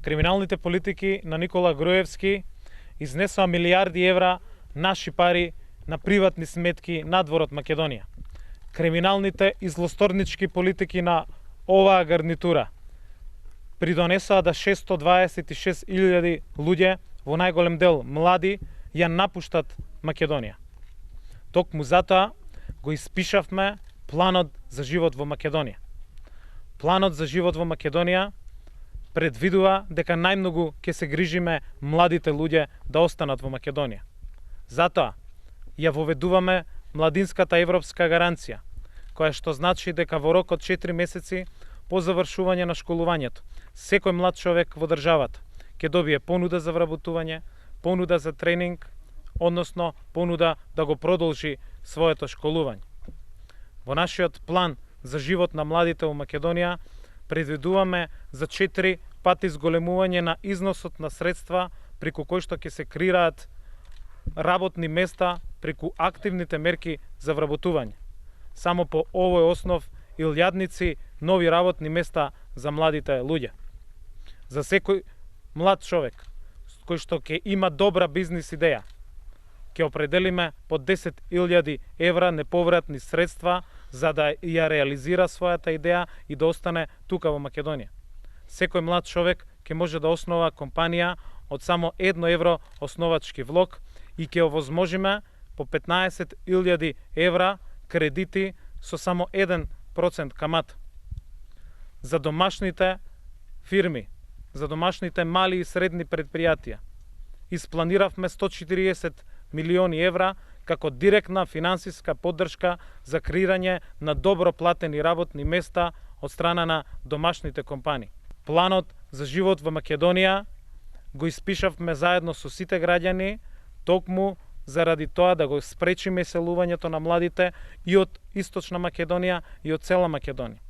Криминалните политики на Никола Груевски изнесоа милиарди евра наши пари на приватни сметки надвор од Македонија. Криминалните и злосторнички политики на оваа гарнитура придонесоа да 626.000 луѓе, во најголем дел млади, ја напуштат Македонија. Токму затоа го испишавме планот за живот во Македонија. Планот за живот во Македонија предвидува дека најмногу ќе се грижиме младите луѓе да останат во Македонија. Затоа ја воведуваме младинската европска гаранција, која што значи дека во рок од 4 месеци по завршување на школувањето, секој млад човек во државата ќе добие понуда за вработување, понуда за тренинг, односно понуда да го продолжи своето школување. Во нашиот план за живот на младите во Македонија предвидуваме за 4 пати зголемување на износот на средства преку кои што ќе се креираат работни места преку активните мерки за вработување. Само по овој основ илјадници нови работни места за младите луѓе. За секој млад човек кој што ќе има добра бизнис идеја, ќе определиме по 10.000 евра неповратни средства за да ја реализира својата идеја и да остане тука во Македонија. Секој млад човек ќе може да основа компанија од само 1 евро основачки влог и ќе овозможиме по 15.000 евра кредити со само 1% камата. За домашните фирми, за домашните мали и средни предпријатија, испланиравме 140 милиони евра како директна финансиска поддршка за креирање на добро платени работни места од страна на домашните компании. Планот за живот во Македонија го испишавме заедно со сите граѓани, токму заради тоа да го спречиме селувањето на младите и од Источна Македонија и од цела Македонија.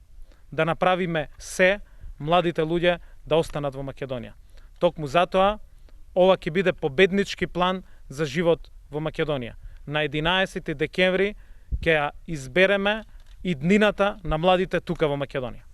Да направиме се младите луѓе да останат во Македонија. Токму затоа, ова ќе биде победнички план за живот во Македонија. На 11 декември ќе ја избереме иднината на младите тука во Македонија.